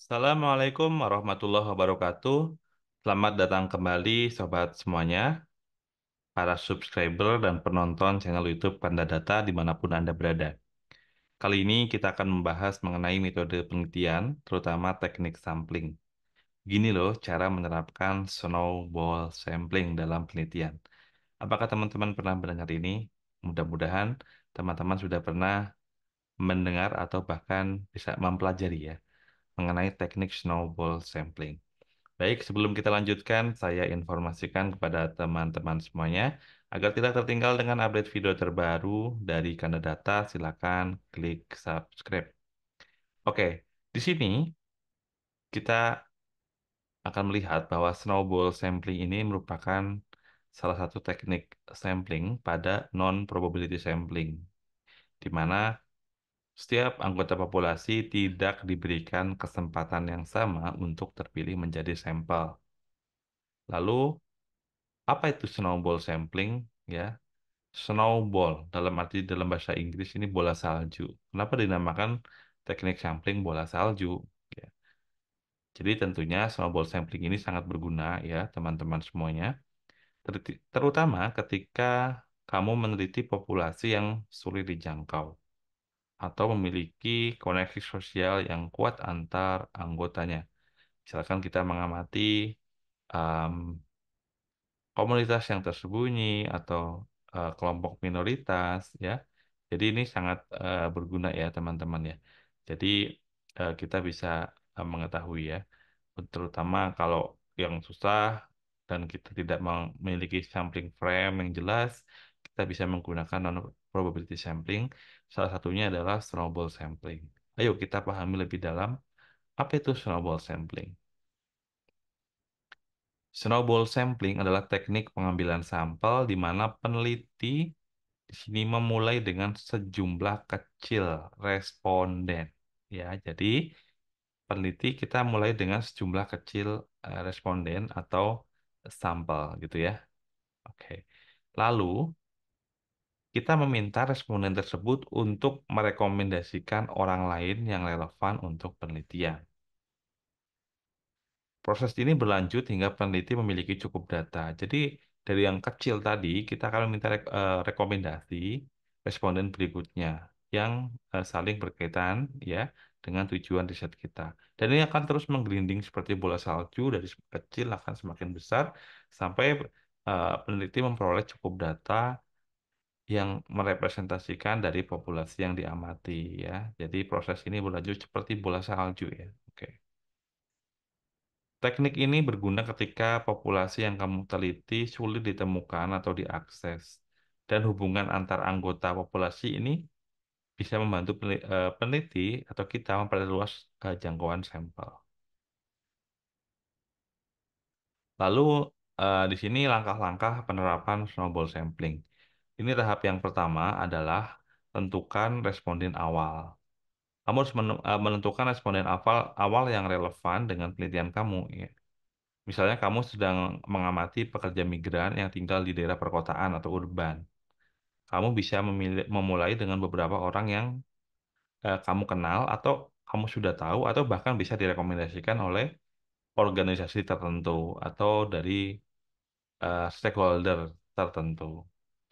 Assalamualaikum warahmatullahi wabarakatuh. Selamat datang kembali sobat semuanya, para subscriber dan penonton channel YouTube Panda Data dimanapun Anda berada. Kali ini kita akan membahas mengenai metode penelitian, terutama teknik sampling. Gini loh cara menerapkan snowball sampling dalam penelitian. Apakah teman-teman pernah mendengar ini? Mudah-mudahan teman-teman sudah pernah mendengar atau bahkan bisa mempelajari ya mengenai teknik snowball sampling. Baik, sebelum kita lanjutkan, saya informasikan kepada teman-teman semuanya, agar tidak tertinggal dengan update video terbaru dari Kanadata, silakan klik subscribe. Oke, di sini kita akan melihat bahwa snowball sampling ini merupakan salah satu teknik sampling pada non-probability sampling, di mana setiap anggota populasi tidak diberikan kesempatan yang sama untuk terpilih menjadi sampel. Lalu, apa itu snowball sampling? Ya, snowball dalam bahasa Inggris ini bola salju. Kenapa dinamakan teknik sampling bola salju? Ya, jadi tentunya snowball sampling ini sangat berguna ya teman-teman semuanya, terutama ketika kamu meneliti populasi yang sulit dijangkau atau memiliki koneksi sosial yang kuat antar anggotanya. Misalkan kita mengamati um, komunitas yang tersembunyi atau kelompok minoritas ya. Jadi ini sangat berguna ya teman-teman ya. Jadi kita bisa mengetahui ya, terutama kalau yang susah dan kita tidak memiliki sampling frame yang jelas, kita bisa menggunakan non probability sampling. Salah satunya adalah snowball sampling. Ayo kita pahami lebih dalam apa itu snowball sampling. Snowball sampling adalah teknik pengambilan sampel di mana peneliti di sini memulai dengan sejumlah kecil responden. Ya, jadi peneliti kita mulai dengan sejumlah kecil responden atau sampel gitu ya. Oke. Lalu kita meminta responden tersebut untuk merekomendasikan orang lain yang relevan untuk penelitian. Proses ini berlanjut hingga peneliti memiliki cukup data. Jadi dari yang kecil tadi kita akan meminta rekomendasi responden berikutnya yang saling berkaitan ya dengan tujuan riset kita. Dan ini akan terus menggelinding seperti bola salju dari kecil akan semakin besar sampai peneliti memperoleh cukup data yang merepresentasikan dari populasi yang diamati ya. Jadi proses ini berlanjut seperti bola salju ya. Oke. Teknik ini berguna ketika populasi yang kamu teliti sulit ditemukan atau diakses, dan hubungan antar anggota populasi ini bisa membantu peneliti atau kita memperluas jangkauan sampel. Lalu di sini langkah-langkah penerapan snowball sampling. Ini tahap yang pertama adalah tentukan responden awal. Kamu harus menentukan responden awal yang relevan dengan penelitian kamu, ya. Misalnya kamu sedang mengamati pekerja migran yang tinggal di daerah perkotaan atau urban. Kamu bisa memulai dengan beberapa orang yang kamu kenal atau kamu sudah tahu atau bahkan bisa direkomendasikan oleh organisasi tertentu atau dari stakeholder tertentu.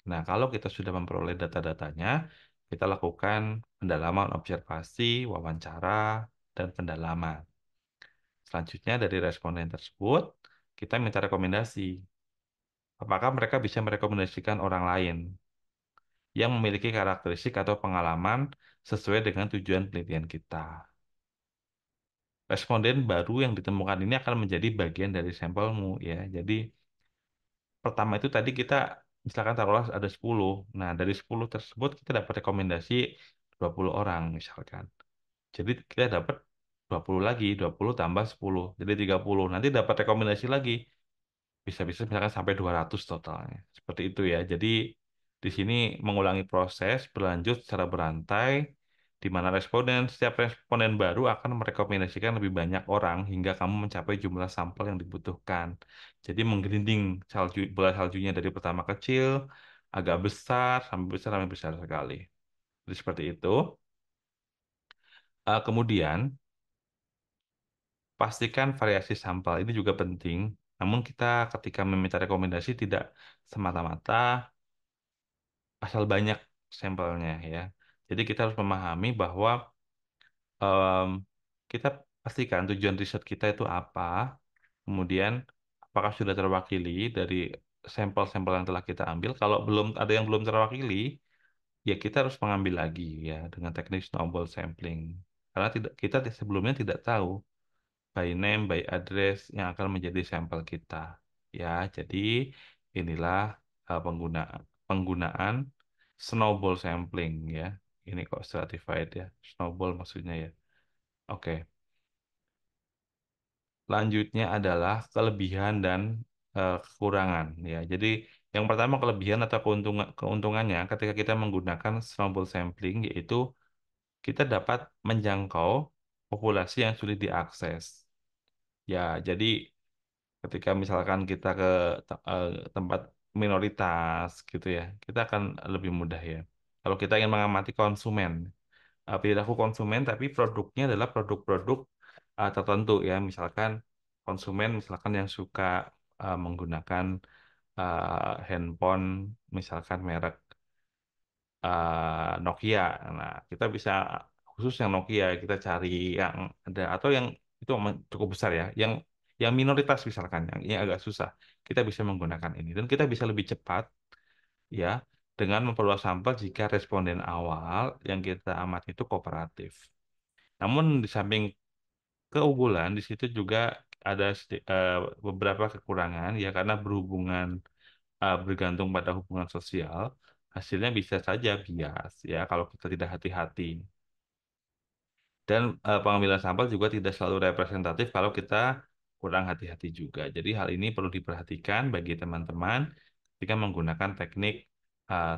Nah, kalau kita sudah memperoleh data-datanya, kita lakukan pendalaman observasi, wawancara, dan pendalaman. Selanjutnya dari responden tersebut, kita minta rekomendasi. Apakah mereka bisa merekomendasikan orang lain yang memiliki karakteristik atau pengalaman sesuai dengan tujuan penelitian kita. Responden baru yang ditemukan ini akan menjadi bagian dari sampelmu ya. Jadi pertama itu tadi kita misalkan taruhlah ada 10. Nah, dari 10 tersebut kita dapat rekomendasi 20 orang misalkan. Jadi kita dapat 20 lagi, 20 tambah 10, jadi 30. Nanti dapat rekomendasi lagi. Bisa-bisa misalkan sampai 200 totalnya. Seperti itu ya. Jadi di sini mengulangi proses berlanjut secara berantai di mana setiap responden baru akan merekomendasikan lebih banyak orang hingga kamu mencapai jumlah sampel yang dibutuhkan. Jadi menggelinding bola saljunya dari pertama kecil, agak besar, sampai besar sekali. Jadi seperti itu. Kemudian pastikan variasi sampel ini juga penting. Namun kita ketika meminta rekomendasi tidak semata-mata asal banyak sampelnya ya. Jadi kita harus memahami bahwa em, kita pastikan tujuan riset kita itu apa, kemudian apakah sudah terwakili dari sampel-sampel yang telah kita ambil. Kalau belum ada yang belum terwakili, ya kita harus mengambil lagi ya dengan teknik snowball sampling. Karena kita sebelumnya tidak tahu by name, by address yang akan menjadi sampel kita. Ya, jadi inilah penggunaan snowball sampling ya. Ini kok stratified ya, snowball maksudnya ya. Oke, lanjutnya adalah kelebihan dan kekurangan ya. Jadi yang pertama kelebihan atau keuntungannya ketika kita menggunakan snowball sampling yaitu kita dapat menjangkau populasi yang sulit diakses. Ya, jadi ketika misalkan kita ke tempat minoritas gitu ya, kita akan lebih mudah ya. Kalau kita ingin mengamati konsumen, perilaku konsumen, tapi produknya adalah produk-produk tertentu ya, misalkan konsumen misalkan yang suka menggunakan handphone, misalkan merek Nokia. Nah, kita bisa khusus yang Nokia kita cari yang ada atau yang itu memang cukup besar ya, yang minoritas misalkan yang agak susah. Kita bisa menggunakan ini dan kita bisa lebih cepat ya dengan memperluas sampel jika responden awal yang kita amati itu kooperatif. Namun di samping keunggulan di situ juga ada beberapa kekurangan ya karena bergantung pada hubungan sosial, hasilnya bisa saja bias ya kalau kita tidak hati-hati. Dan pengambilan sampel juga tidak selalu representatif kalau kita kurang hati-hati juga. Jadi hal ini perlu diperhatikan bagi teman-teman ketika menggunakan teknik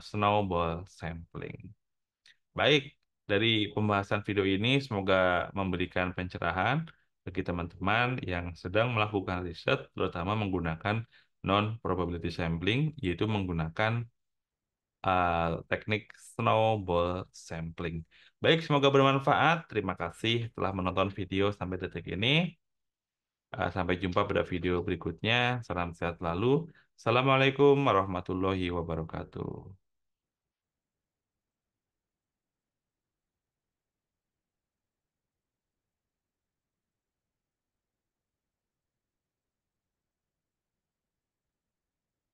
snowball sampling. Baik, dari pembahasan video ini semoga memberikan pencerahan bagi teman-teman yang sedang melakukan riset, terutama menggunakan non-probability sampling, yaitu menggunakan teknik snowball sampling. Baik, semoga bermanfaat. Terima kasih telah menonton video sampai detik ini. Sampai jumpa pada video berikutnya. Salam sehat selalu. Assalamualaikum warahmatullahi wabarakatuh.